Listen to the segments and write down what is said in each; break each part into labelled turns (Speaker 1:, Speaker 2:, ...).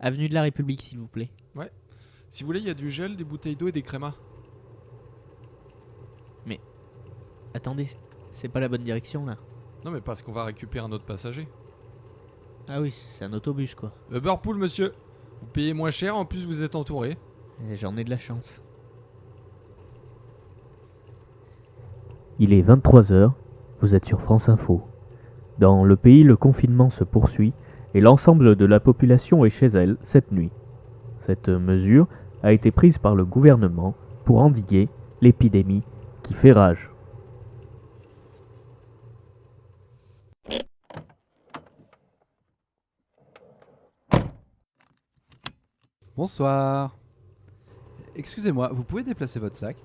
Speaker 1: Avenue de la République, s'il vous plaît.
Speaker 2: Ouais. Si vous voulez, il y a du gel, des bouteilles d'eau et des crémas.
Speaker 1: Attendez, c'est pas la bonne direction là.
Speaker 2: Non, mais parce qu'on va récupérer un autre passager.
Speaker 1: Ah oui, c'est un autobus quoi.
Speaker 2: Uberpool, monsieur. Vous payez moins cher, en plus vous êtes entouré.
Speaker 1: Et j'en ai de la chance.
Speaker 3: Il est 23h, vous êtes sur France Info. Dans le pays, le confinement se poursuit et l'ensemble de la population est chez elle cette nuit. Cette mesure a été prise par le gouvernement pour endiguer l'épidémie qui fait rage.
Speaker 4: Bonsoir. Excusez-moi, vous pouvez déplacer votre sac?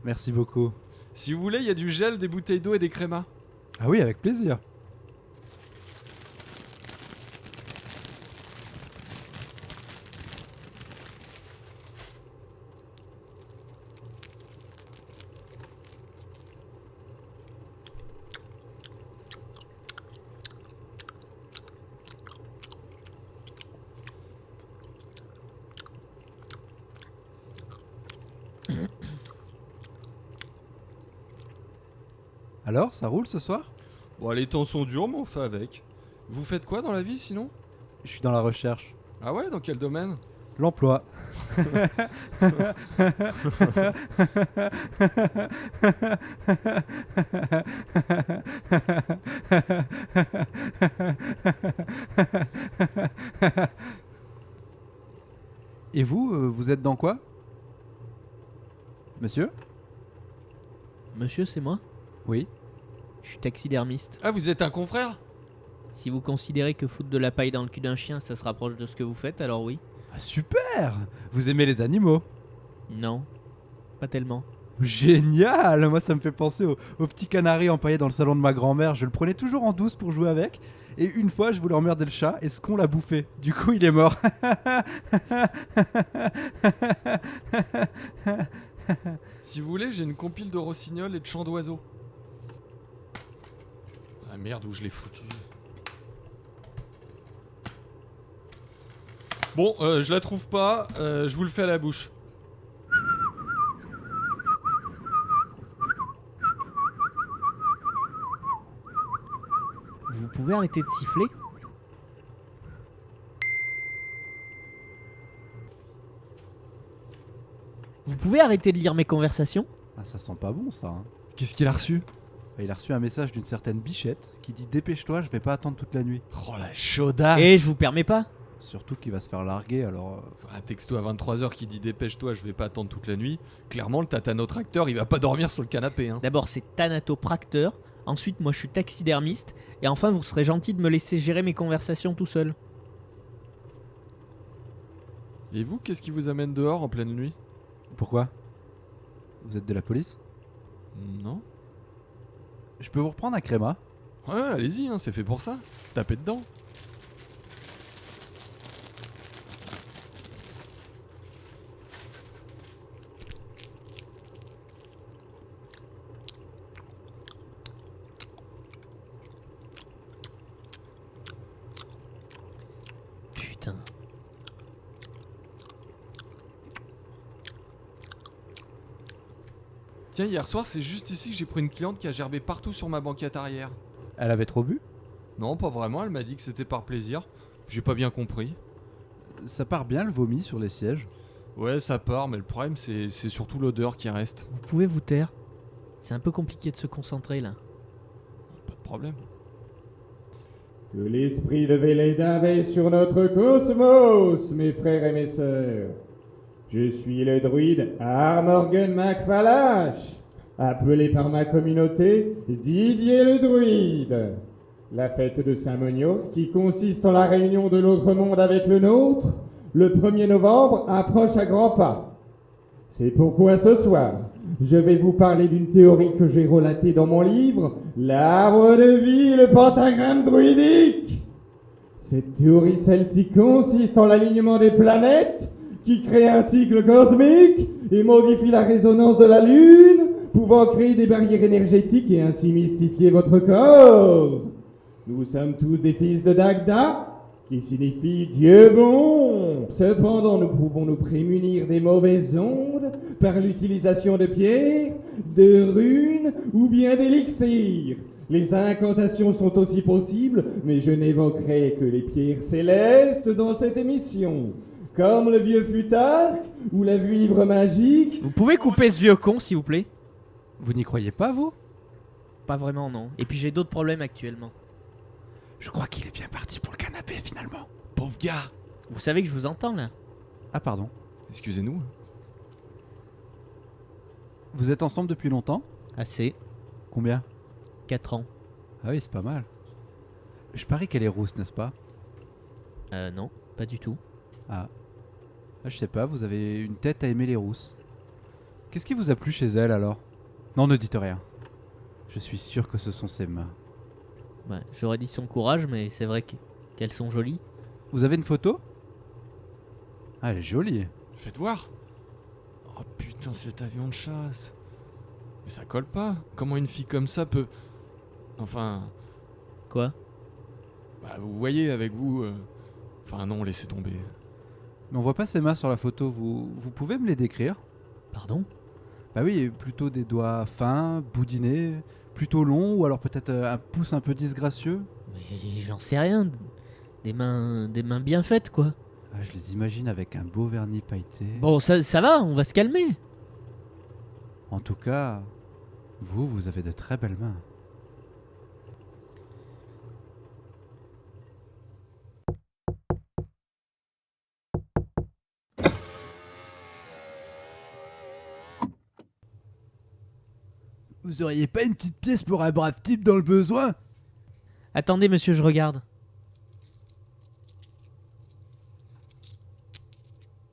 Speaker 4: Merci beaucoup.
Speaker 2: Si vous voulez, il y a du gel, des bouteilles d'eau et des crémas.
Speaker 4: Ah oui, avec plaisir. Alors, ça roule ce soir?
Speaker 2: Bon, les temps sont durs, mais on fait avec. Vous faites quoi dans la vie sinon?
Speaker 4: Je suis dans la recherche.
Speaker 2: Ah ouais, dans quel domaine?
Speaker 4: L'emploi. Et vous, vous êtes dans quoi? Monsieur?
Speaker 1: Monsieur, c'est moi?
Speaker 4: Oui.
Speaker 1: Je suis taxidermiste.
Speaker 2: Ah, vous êtes un confrère?
Speaker 1: Si vous considérez que foutre de la paille dans le cul d'un chien, ça se rapproche de ce que vous faites, alors oui.
Speaker 4: Ah, super! Vous aimez les animaux?
Speaker 1: Non, pas tellement.
Speaker 4: Génial! Moi, ça me fait penser au petit canari empaillé dans le salon de ma grand-mère. Je le prenais toujours en douce pour jouer avec. Et une fois, je voulais emmerder le chat et ce qu'on l'a bouffé. Du coup, il est mort.
Speaker 2: Si vous voulez, j'ai une compile de rossignols et de chants d'oiseaux. Ah merde, où je l'ai foutu. Bon, je la trouve pas, je vous le fais à la bouche.
Speaker 1: Vous pouvez arrêter de siffler? Vous pouvez arrêter de lire mes conversations?
Speaker 4: Ah, ça sent pas bon, ça. Hein.
Speaker 2: Qu'est-ce qu'il a reçu?
Speaker 4: Il a reçu un message d'une certaine Bichette qui dit dépêche-toi, je vais pas attendre toute la nuit.
Speaker 2: Oh la chaudasse!
Speaker 1: Et je vous permets pas?
Speaker 4: Surtout qu'il va se faire larguer, alors...
Speaker 2: Enfin, un texto à 23h qui dit dépêche-toi, je vais pas attendre toute la nuit. Clairement, le tatanotracteur, il va pas dormir sur le canapé. Hein.
Speaker 1: D'abord, c'est thanatopracteur. Ensuite, moi, je suis taxidermiste. Et enfin, vous serez gentil de me laisser gérer mes conversations tout seul.
Speaker 2: Et vous, qu'est-ce qui vous amène dehors en pleine nuit?
Speaker 4: Pourquoi? Vous êtes de la police?
Speaker 2: Non?
Speaker 4: Je peux vous reprendre un créma?
Speaker 2: Ouais, allez-y, hein, c'est fait pour ça. Tapez dedans.
Speaker 1: Putain.
Speaker 2: Tiens, hier soir, c'est juste ici que j'ai pris une cliente qui a gerbé partout sur ma banquette arrière.
Speaker 4: Elle avait trop bu?
Speaker 2: Non, pas vraiment, elle m'a dit que c'était par plaisir. J'ai pas bien compris.
Speaker 4: Ça part bien le vomi sur les sièges.
Speaker 2: Ouais, ça part, mais le problème, c'est surtout l'odeur qui reste.
Speaker 1: Vous pouvez vous taire? C'est un peu compliqué de se concentrer là.
Speaker 2: Pas de problème.
Speaker 5: Que l'esprit de Véleda veille sur notre cosmos, mes frères et mes sœurs. Je suis le druide Armorgan MacFalash, appelé par ma communauté Didier le druide. La fête de Saint-Monios, qui consiste en la réunion de l'autre monde avec le nôtre, le 1er novembre approche à grands pas. C'est pourquoi ce soir, je vais vous parler d'une théorie que j'ai relatée dans mon livre, L'arbre de vie, le pentagramme druidique. Cette théorie celtique consiste en l'alignement des planètes, qui crée un cycle cosmique et modifie la résonance de la Lune, pouvant créer des barrières énergétiques et ainsi mystifier votre corps. Nous sommes tous des fils de Dagda, qui signifie Dieu bon. Cependant, nous pouvons nous prémunir des mauvaises ondes par l'utilisation de pierres, de runes ou bien d'élixirs. Les incantations sont aussi possibles, mais je n'évoquerai que les pierres célestes dans cette émission, comme le vieux futarque ou la vivre magique.
Speaker 1: Vous pouvez couper ce vieux con, s'il vous plaît?
Speaker 4: Vous n'y croyez pas, vous?
Speaker 1: Pas vraiment, non. Et puis j'ai d'autres problèmes actuellement.
Speaker 4: Je crois qu'il est bien parti pour le canapé, finalement.
Speaker 2: Pauvre gars.
Speaker 1: Vous savez que je vous entends, là?
Speaker 4: Ah, pardon.
Speaker 2: Excusez-nous.
Speaker 4: Vous êtes ensemble depuis longtemps?
Speaker 1: Assez.
Speaker 4: Combien?
Speaker 1: 4 ans.
Speaker 4: Ah oui, c'est pas mal. Je parie qu'elle est rousse, n'est-ce pas?
Speaker 1: Non, pas du tout.
Speaker 4: Ah, je sais pas, vous avez une tête à aimer les rousses. Qu'est-ce qui vous a plu chez elle, alors? Non, ne dites rien. Je suis sûr que ce sont ses mains.
Speaker 1: Ouais, j'aurais dit son courage, mais c'est vrai qu'elles sont jolies.
Speaker 4: Vous avez une photo? Ah, elle est jolie.
Speaker 2: Faites voir. Oh putain, cet avion de chasse. Mais ça colle pas. Comment une fille comme ça peut... Enfin...
Speaker 1: Quoi?
Speaker 2: Bah vous voyez avec vous... Enfin non, laissez tomber.
Speaker 4: Mais on voit pas ses mains sur la photo, vous pouvez me les décrire?
Speaker 1: Pardon?
Speaker 4: Bah oui, plutôt des doigts fins, boudinés, plutôt longs, ou alors peut-être un pouce un peu disgracieux.
Speaker 1: Mais j'en sais rien. Des mains bien faites, quoi.
Speaker 4: Ah, je les imagine avec un beau vernis pailleté.
Speaker 1: Bon, ça va, on va se calmer.
Speaker 4: En tout cas, vous avez de très belles mains. Vous auriez pas une petite pièce pour un brave type dans le besoin?
Speaker 1: Attendez, monsieur, je regarde.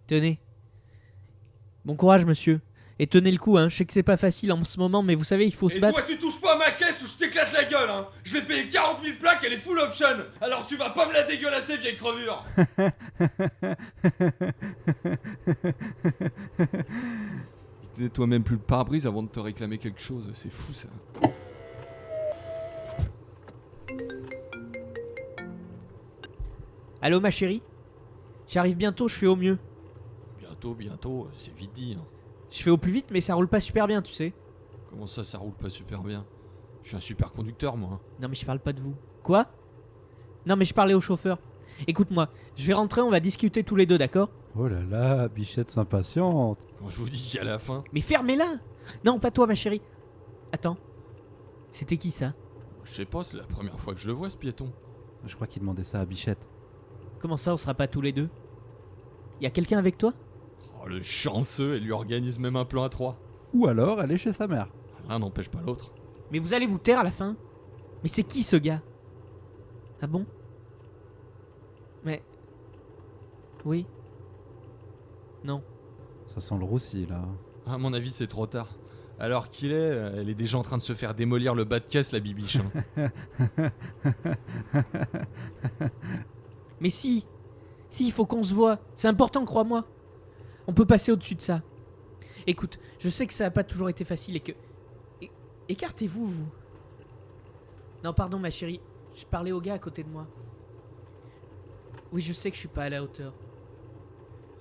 Speaker 1: Tenez. Bon courage, monsieur. Et tenez le coup, hein. Je sais que c'est pas facile en ce moment, mais vous savez, il faut se
Speaker 6: Et
Speaker 1: battre.
Speaker 6: toi, tu touches pas à ma caisse ou je t'éclate la gueule, hein. Je l'ai payé 40 000 plaques, elle est full option. Alors tu vas pas me la dégueulasser, vieille crevure.
Speaker 2: Nettoie même plus le pare-brise avant de te réclamer quelque chose. C'est fou ça.
Speaker 1: Allô, ma chérie? J'arrive bientôt, je fais au mieux.
Speaker 2: Bientôt, c'est vite dit. Hein.
Speaker 1: Je fais au plus vite, mais ça roule pas super bien, tu sais.
Speaker 2: Comment ça roule pas super bien? Je suis un super conducteur moi.
Speaker 1: Non, mais je parle pas de vous. Quoi? Non, mais je parlais au chauffeur. Écoute-moi, je vais rentrer, on va discuter tous les deux, d'accord?
Speaker 4: Oh là là, Bichette s'impatiente.
Speaker 2: Quand je vous dis qu'à la fin...
Speaker 1: Mais fermez-la! Non, pas toi, ma chérie. Attends. C'était qui ça?
Speaker 2: Je sais pas, c'est la première fois que je le vois ce piéton.
Speaker 4: Je crois qu'il demandait ça à Bichette.
Speaker 1: Comment ça, on sera pas tous les deux? Y a quelqu'un avec toi?
Speaker 2: Oh le chanceux, elle lui organise même un plan à 3.
Speaker 4: Ou alors, elle est chez sa mère.
Speaker 2: L'un n'empêche pas l'autre.
Speaker 1: Mais vous allez vous taire à la fin? Mais c'est qui ce gars? Ah bon? Mais... Oui? Non.
Speaker 4: Ça sent le roussi, là.
Speaker 2: À mon avis, c'est trop tard. Alors qu'il est, elle est déjà en train de se faire démolir le bas de caisse, la bibiche. Hein.
Speaker 1: Mais si! Si, il faut qu'on se voit. C'est important, crois-moi. On peut passer au-dessus de ça. Écoute, je sais que ça a pas toujours été facile et que... Écartez-vous, vous. Non, pardon, ma chérie. Je parlais au gars à côté de moi. Oui, je sais que je suis pas à la hauteur.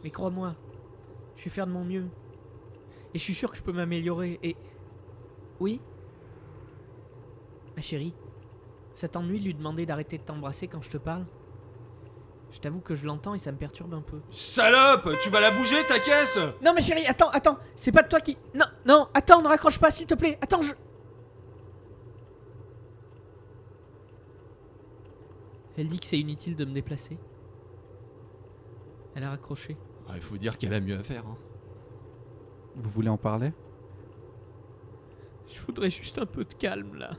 Speaker 1: Mais crois-moi, je vais faire de mon mieux. Et je suis sûr que je peux m'améliorer. Et... Oui? Ma chérie, ça t'ennuie de lui demander d'arrêter de t'embrasser quand je te parle? Je t'avoue que je l'entends et ça me perturbe un peu.
Speaker 6: Salope, tu vas la bouger ta caisse?
Speaker 1: Non, ma chérie, attends. C'est pas de toi qui... Non, attends, ne raccroche pas, s'il te plaît. Attends, Elle dit que c'est inutile de me déplacer. Elle a raccroché.
Speaker 2: Il faut dire qu'elle a mieux à faire. Hein.
Speaker 4: Vous voulez en parler?
Speaker 1: Je voudrais juste un peu de calme, là.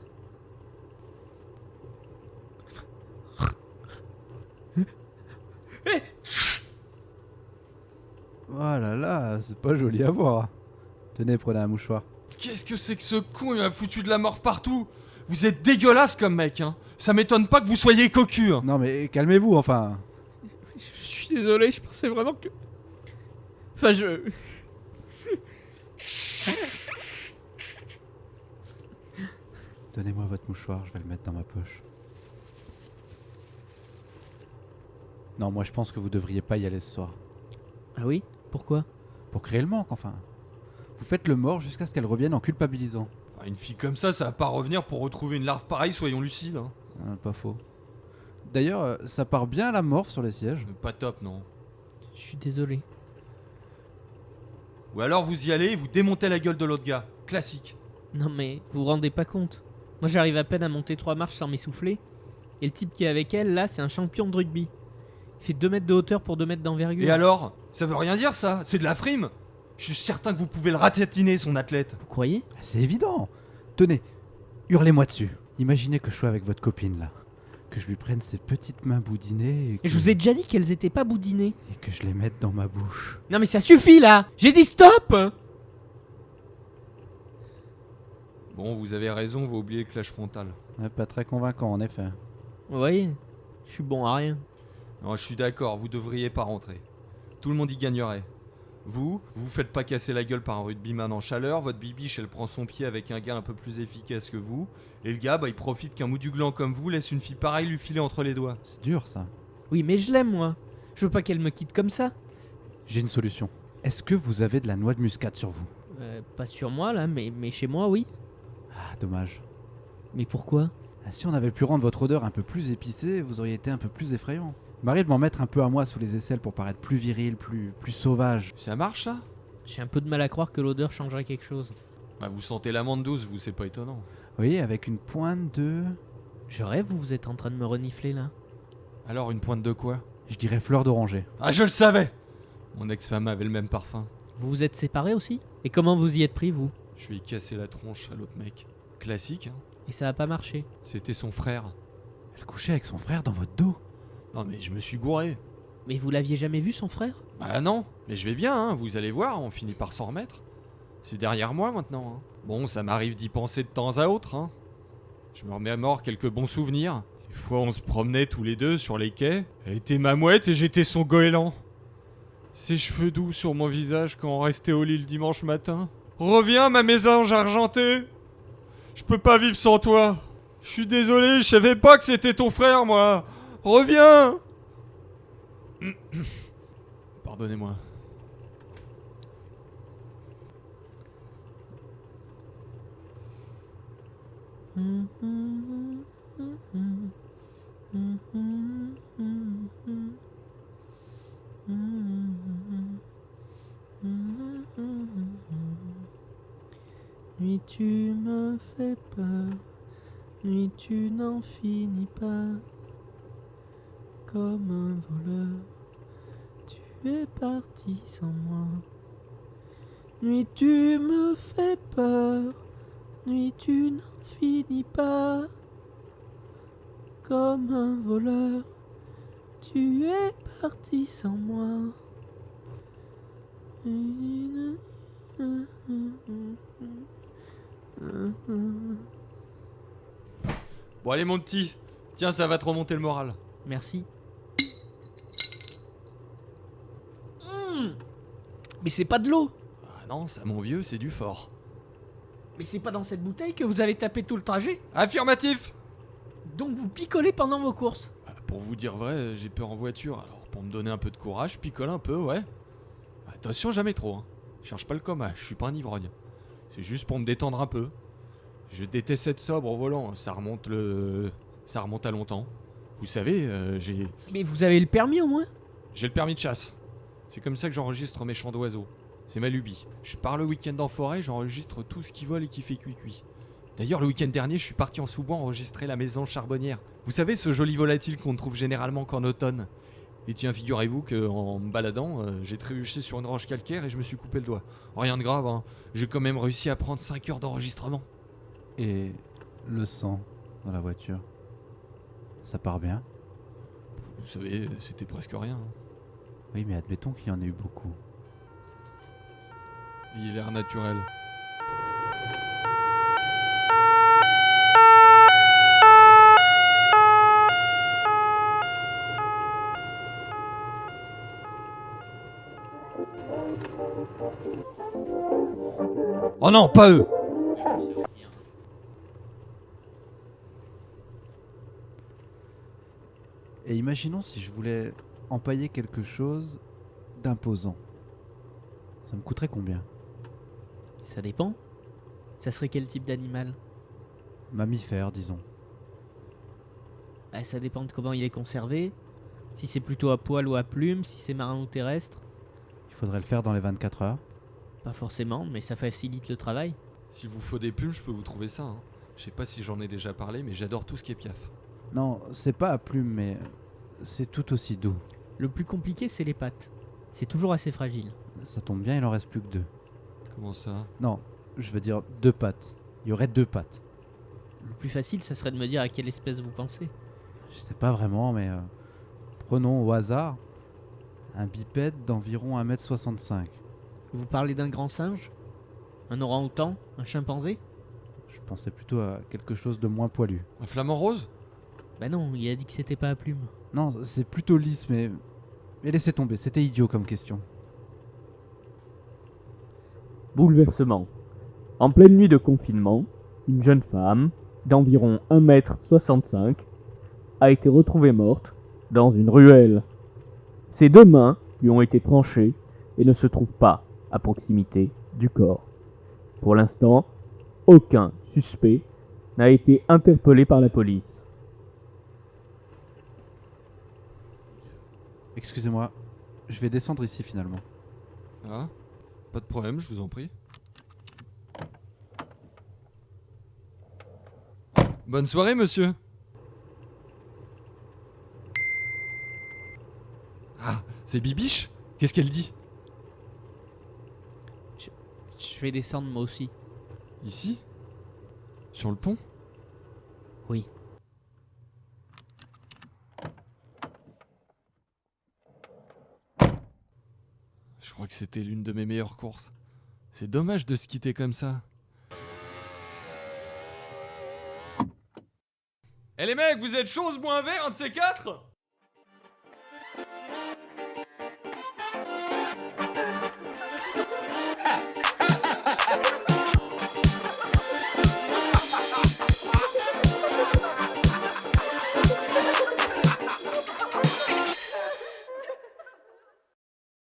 Speaker 4: Oh là là, c'est pas joli à voir. Tenez, prenez un mouchoir.
Speaker 2: Qu'est-ce que c'est que ce con? Il m'a foutu de la morve partout. Vous êtes dégueulasse comme mec, hein. Ça m'étonne pas que vous soyez cocu. Hein.
Speaker 4: Non mais calmez-vous, enfin.
Speaker 1: Je suis désolé, je pensais vraiment que... Enfin,
Speaker 4: Donnez-moi votre mouchoir, je vais le mettre dans ma poche. Non, moi je pense que vous devriez pas y aller ce soir.
Speaker 1: Ah oui? Pourquoi?
Speaker 4: Pour créer le manque, enfin. Vous faites le mort jusqu'à ce qu'elle revienne en culpabilisant.
Speaker 6: Une fille comme ça va pas revenir pour retrouver une larve pareille, soyons lucides. Hein.
Speaker 4: Pas faux. D'ailleurs, ça part bien la morphe sur les sièges.
Speaker 6: Pas top, non.
Speaker 1: Je suis désolé.
Speaker 6: Ou alors vous y allez et vous démontez la gueule de l'autre gars. Classique.
Speaker 1: Non mais, vous vous rendez pas compte. Moi j'arrive à peine à monter 3 marches sans m'essouffler. Et le type qui est avec elle, là, c'est un champion de rugby. Il fait 2 mètres de hauteur pour 2 mètres d'envergure.
Speaker 6: Et alors? Ça veut rien dire ça, c'est de la frime. Je suis certain que vous pouvez le ratatiner, son athlète.
Speaker 1: Vous croyez?
Speaker 4: C'est évident. Tenez, hurlez-moi dessus. Imaginez que je sois avec votre copine là. Que je lui prenne ses petites mains boudinées
Speaker 1: Et je vous ai déjà dit qu'elles étaient pas boudinées.
Speaker 4: et que je les mette dans ma bouche.
Speaker 1: Non mais ça suffit là! J'ai dit stop!
Speaker 6: Bon, vous avez raison, vous oubliez le clash frontal.
Speaker 4: Ouais, pas très convaincant en effet.
Speaker 1: Vous voyez? Je suis bon à rien.
Speaker 6: Non, je suis d'accord, vous devriez pas rentrer. Tout le monde y gagnerait. Vous faites pas casser la gueule par un rugbyman en chaleur, votre bibiche elle prend son pied avec un gars un peu plus efficace que vous, et le gars il profite qu'un mou du gland comme vous laisse une fille pareille lui filer entre les doigts.
Speaker 4: C'est dur ça.
Speaker 1: Oui mais je l'aime moi. Je veux pas qu'elle me quitte comme ça.
Speaker 4: J'ai une solution. Est-ce que vous avez de la noix de muscade sur vous?
Speaker 1: Pas sur moi là, mais chez moi oui.
Speaker 4: Ah, dommage.
Speaker 1: Mais pourquoi?
Speaker 4: Ah, si on avait pu rendre votre odeur un peu plus épicée, vous auriez été un peu plus effrayant. Il m'arrive de m'en mettre un peu à moi sous les aisselles pour paraître plus viril, plus sauvage.
Speaker 6: Ça marche ça?
Speaker 1: J'ai un peu de mal à croire que l'odeur changerait quelque chose.
Speaker 6: Bah vous sentez l'amande douce, vous, c'est pas étonnant.
Speaker 4: Oui, avec une pointe de...
Speaker 1: Je rêve ou vous êtes en train de me renifler là?
Speaker 6: Alors une pointe de quoi?
Speaker 4: Je dirais fleur d'oranger.
Speaker 6: Ah je le savais! Mon ex-femme avait le même parfum.
Speaker 1: Vous vous êtes séparés aussi? Et comment vous y êtes pris vous?
Speaker 6: Je lui ai cassé la tronche à l'autre mec. Classique, hein?
Speaker 1: Et ça a pas marché.
Speaker 6: C'était son frère.
Speaker 4: Elle couchait avec son frère dans votre dos.
Speaker 6: Non mais je me suis gouré.
Speaker 1: Mais vous l'aviez jamais vu son frère?
Speaker 6: Bah non, mais je vais bien, hein, vous allez voir, on finit par s'en remettre. C'est derrière moi maintenant. Hein. Bon, ça m'arrive d'y penser de temps à autre. Hein. Je me remets à mort quelques bons souvenirs. Des fois, on se promenait tous les deux sur les quais. Elle était ma mouette et j'étais son goéland. Ses cheveux doux sur mon visage quand on restait au lit le dimanche matin. Reviens, ma mésange argentée. Je peux pas vivre sans toi. Je suis désolé, je savais pas que c'était ton frère, moi. Reviens. Pardonnez-moi.
Speaker 1: Nuit tu me fais peur, nuit tu n'en finis pas. Comme un voleur, tu es parti sans moi. Nuit tu me fais peur, nuit tu n'en finis pas. Comme un voleur, tu es parti sans moi.
Speaker 6: Bon allez mon petit, tiens ça va te remonter le moral.
Speaker 1: Merci. Mais c'est pas de l'eau.
Speaker 6: Ah non, ça mon vieux, c'est du fort.
Speaker 1: Mais c'est pas dans cette bouteille que vous allez taper tout le trajet.
Speaker 6: Affirmatif.
Speaker 1: Donc vous picolez pendant vos courses.
Speaker 6: Pour vous dire vrai, j'ai peur en voiture, alors pour me donner un peu de courage, je picole un peu, ouais. Attention, jamais trop, hein. Je cherche pas le coma, je suis pas un ivrogne. C'est juste pour me détendre un peu. Je déteste être sobre au volant, ça remonte à longtemps. Vous savez,
Speaker 1: Mais vous avez le permis au moins?
Speaker 6: j'ai le permis de chasse. C'est comme ça que j'enregistre mes chants d'oiseaux. C'est ma lubie. Je pars le week-end en forêt, j'enregistre tout ce qui vole et qui fait cuit-cuit. D'ailleurs, le week-end dernier, je suis parti en sous-bois enregistrer la maison charbonnière. Vous savez, ce joli volatile qu'on ne trouve généralement qu'en automne. Et tiens, figurez-vous qu'en me baladant, j'ai trébuché sur une roche calcaire et je me suis coupé le doigt. Rien de grave, hein. J'ai quand même réussi à prendre 5 heures d'enregistrement.
Speaker 4: Et le sang dans la voiture, ça part bien?
Speaker 6: Vous savez, c'était presque rien. Hein.
Speaker 4: Oui, mais admettons qu'il y en ait eu beaucoup.
Speaker 6: Il a l'air naturel. Oh non, pas eux!
Speaker 4: Et imaginons si je voulais empailler quelque chose d'imposant. Ça me coûterait combien?
Speaker 1: Ça dépend. Ça serait quel type d'animal?
Speaker 4: Mammifère, disons.
Speaker 1: Bah, ça dépend de comment il est conservé. Si c'est plutôt à poil ou à plume, si c'est marin ou terrestre.
Speaker 4: Il faudrait le faire dans les 24 heures.
Speaker 1: Pas forcément, mais ça facilite le travail.
Speaker 6: S'il vous faut des plumes, je peux vous trouver ça. Hein. Je sais pas si j'en ai déjà parlé, mais j'adore tout ce qui est piaf.
Speaker 4: Non, c'est pas à plume, mais c'est tout aussi doux.
Speaker 1: Le plus compliqué, c'est les pattes. C'est toujours assez fragile.
Speaker 4: Ça tombe bien, il en reste plus que 2.
Speaker 6: Comment ça?
Speaker 4: Non, je veux dire 2 pattes. Il y aurait 2 pattes.
Speaker 1: Le plus facile, ça serait de me dire à quelle espèce vous pensez.
Speaker 4: Je sais pas vraiment, mais prenons au hasard un bipède d'environ 1m65.
Speaker 1: Vous parlez d'un grand singe? Un orang-outan? Un chimpanzé?
Speaker 4: Je pensais plutôt à quelque chose de moins poilu.
Speaker 6: Un flamant rose?
Speaker 1: Bah non, il a dit que c'était pas à plume.
Speaker 4: Non, c'est plutôt lisse, mais laissez tomber, c'était idiot comme question.
Speaker 3: Bouleversement. En pleine nuit de confinement, une jeune femme, d'environ 1m65, a été retrouvée morte dans une ruelle. Ses 2 mains lui ont été tranchées et ne se trouvent pas à proximité du corps. Pour l'instant, aucun suspect n'a été interpellé par la police.
Speaker 4: Excusez-moi, je vais descendre ici finalement.
Speaker 6: Ah, pas de problème, je vous en prie. Bonne soirée, monsieur. Ah, c'est Bibiche? Qu'est-ce qu'elle dit?
Speaker 1: Je vais descendre moi aussi.
Speaker 6: Ici? Sur le pont?
Speaker 1: Oui.
Speaker 6: Je crois que c'était l'une de mes meilleures courses. C'est dommage de se quitter comme ça. Eh les mecs, vous êtes chauds, moins un verre, un de ces 4?